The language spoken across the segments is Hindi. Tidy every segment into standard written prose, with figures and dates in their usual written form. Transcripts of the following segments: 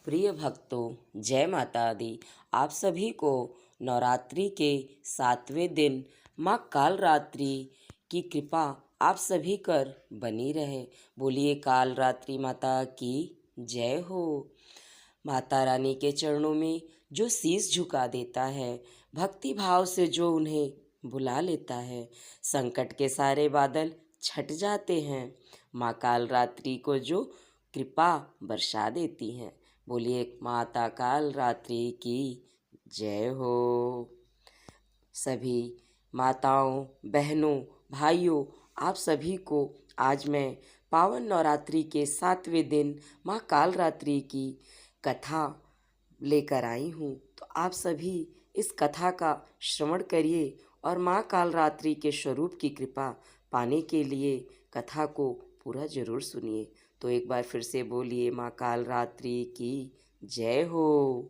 प्रिय भक्तों, जय माता दी। आप सभी को नवरात्रि के 7वें दिन माँ काल रात्रि की कृपा आप सभी कर बनी रहे। बोलिए काल रात्रि माता की जय हो। माता रानी के चरणों में जो शीश झुका देता है, भक्ति भाव से जो उन्हें बुला लेता है, संकट के सारे बादल छट जाते हैं। माँ काल रात्रि को जो कृपा बरसा देती हैं। बोलिए माता काल रात्रि की जय हो। सभी माताओं, बहनों, भाइयों, आप सभी को आज मैं पावन नवरात्रि के 7वें दिन माँ काल रात्रि की कथा लेकर आई हूँ। तो आप सभी इस कथा का श्रवण करिए और माँ काल रात्रि के स्वरूप की कृपा पाने के लिए कथा को पूरा जरूर सुनिए। तो एक बार फिर से बोलिए माँ काल रात्रि की जय हो।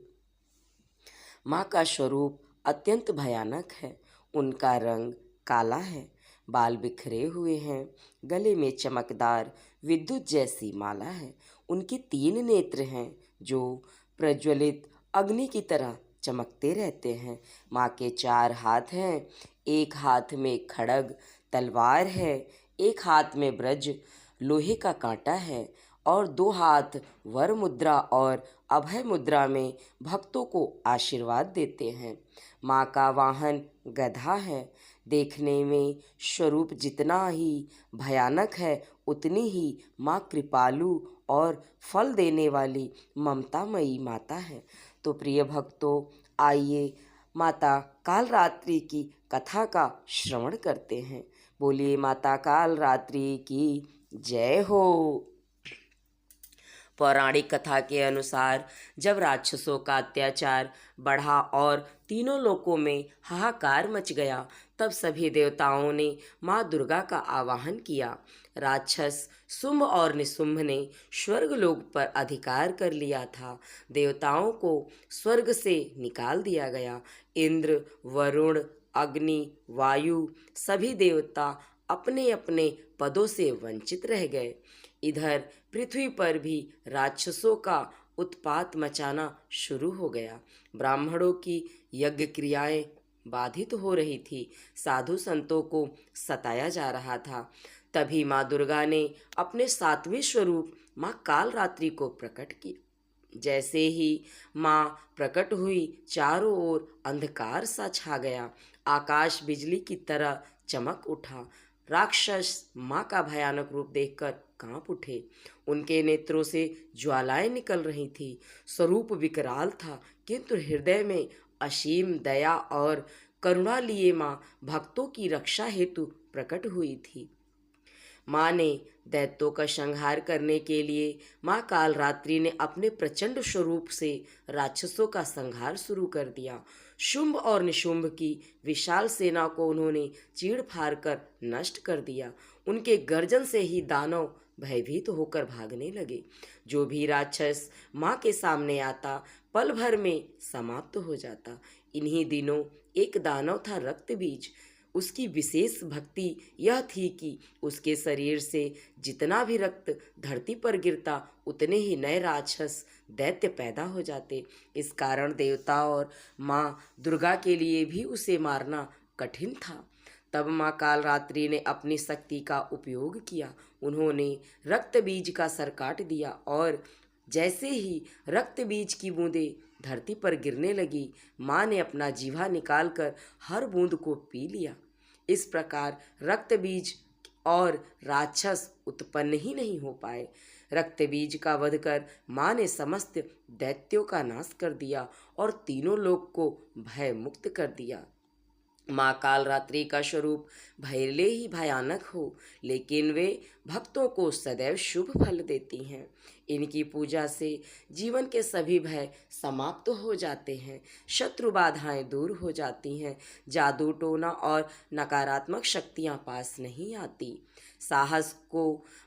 माँ का स्वरूप अत्यंत भयानक है। उनका रंग काला है, बाल बिखरे हुए हैं, गले में चमकदार विद्युत जैसी माला है। उनके 3 नेत्र हैं जो प्रज्वलित अग्नि की तरह चमकते रहते हैं। माँ के 4 हाथ हैं, एक हाथ में खड्ग तलवार है, एक हाथ में ब्रज लोहे का कांटा है और 2 हाथ वर मुद्रा और अभय मुद्रा में भक्तों को आशीर्वाद देते हैं। माँ का वाहन गधा है। देखने में स्वरूप जितना ही भयानक है, उतनी ही माँ कृपालु और फल देने वाली ममतामयी माता है। तो प्रिय भक्तों, आइए माता काल रात्रि की कथा का श्रवण करते हैं। बोलिए माता काल रात्रि की जय हो। पौराणिक कथा के अनुसार जब राक्षसों का अत्याचार बढ़ा और तीनों लोकों में हाहाकार मच गया, तब सभी देवताओं ने माँ दुर्गा का आवाहन किया। राक्षस शुंभ और निशुंभ ने स्वर्गलोक पर अधिकार कर लिया था। देवताओं को स्वर्ग से निकाल दिया गया। इंद्र, वरुण, अग्नि, वायु सभी देवता अपने अपने पदों से वंचित रह गए। इधर पृथ्वी पर भी राक्षसों का उत्पात मचाना शुरू हो गया। ब्राह्मणों की यज्ञ क्रियाएं बाधित हो रही थी। साधु संतों को सताया जा रहा था। तभी माँ दुर्गा ने अपने 7वें स्वरूप माँ काल रात्रि को प्रकट किया। जैसे ही माँ प्रकट हुई, चारों ओर अंधकार सा छा गया। आकाश बिजली की तरह चमक उठा। राक्षस माँ का भयानक रूप देखकर कांप उठे। उनके नेत्रों से ज्वालाएं निकल रही थी। स्वरूप विकराल था, किंतु हृदय में असीम दया और करुणा लिए माँ भक्तों की रक्षा हेतु प्रकट हुई थी। माँ ने दैत्यों का संहार करने के लिए माँ काल रात्रि ने अपने प्रचंड स्वरूप से राक्षसों का संहार शुरू कर दिया। शुंभ और निशुंभ की विशाल सेना को उन्होंने चीड़ फाड़ कर नष्ट कर दिया। उनके गर्जन से ही दानव भयभीत होकर भागने लगे। जो भी राक्षस माँ के सामने आता, पल भर में समाप्त हो जाता। इन्हीं दिनों एक दानव था रक्त बीज। उसकी विशेष भक्ति यह थी कि उसके शरीर से जितना भी रक्त धरती पर गिरता, उतने ही नए राक्षस दैत्य पैदा हो जाते। इस कारण देवता और माँ दुर्गा के लिए भी उसे मारना कठिन था। तब माँ काल रात्रि ने अपनी शक्ति का उपयोग किया। उन्होंने रक्त बीज का सर काट दिया और जैसे ही रक्त बीज की बूंदें धरती पर गिरने लगी, माँ ने अपना जीवा निकालकर हर बूंद को पी लिया। इस प्रकार रक्त बीज और राक्षस उत्पन्न ही नहीं हो पाए। रक्त बीज का वध कर माँ ने समस्त दैत्यों का नाश कर दिया और तीनों लोक को भय मुक्त कर दिया। माँ काल रात्रि का स्वरूप भले ही भयानक हो, लेकिन वे भक्तों को सदैव शुभ फल देती हैं। इनकी पूजा से जीवन के सभी भय समाप्त हो जाते हैं, शत्रु बाधाएं दूर हो जाती हैं, जादू टोना और नकारात्मक शक्तियाँ पास नहीं आती।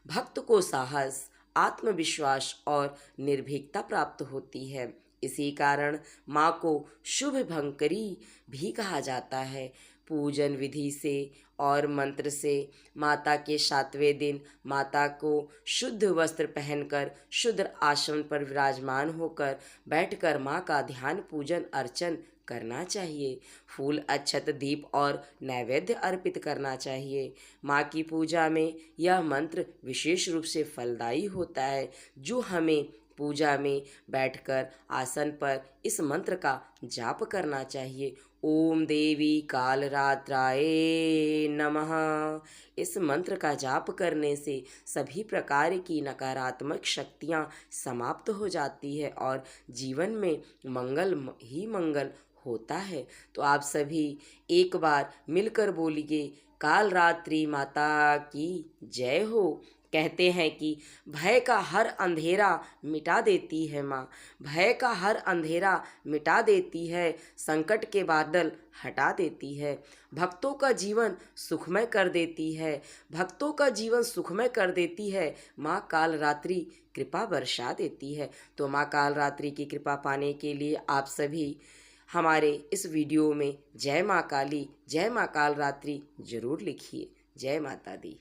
भक्त को साहस, आत्मविश्वास और निर्भीकता प्राप्त होती है। इसी कारण माँ को शुभ भंकरी भी कहा जाता है। पूजन विधि से और मंत्र से माता के 7वें दिन माता को शुद्ध वस्त्र पहनकर शुद्ध आसन पर विराजमान होकर बैठकर माँ का ध्यान पूजन अर्चन करना चाहिए। फूल अक्षत दीप और नैवेद्य अर्पित करना चाहिए। माँ की पूजा में यह मंत्र विशेष रूप से फलदायी होता है, जो हमें पूजा में बैठकर आसन पर इस मंत्र का जाप करना चाहिए। ओम देवी कालरात्राय नमः। इस मंत्र का जाप करने से सभी प्रकार की नकारात्मक शक्तियाँ समाप्त हो जाती है और जीवन में मंगल ही मंगल होता है। तो आप सभी एक बार मिलकर बोलिए, काल रात्रि माता की जय हो। कहते हैं कि भय का हर अंधेरा मिटा देती है माँ, भय का हर अंधेरा मिटा देती है, संकट के बादल हटा देती है, भक्तों का जीवन सुखमय कर देती है, भक्तों का जीवन सुखमय कर देती है। माँ काल रात्रि कृपा बरसा देती है। तो माँ काल रात्रि की कृपा पाने के लिए आप सभी हमारे इस वीडियो में जय माँ काली, जय माँ काल रात्रि जरूर लिखिए। जय माता दी।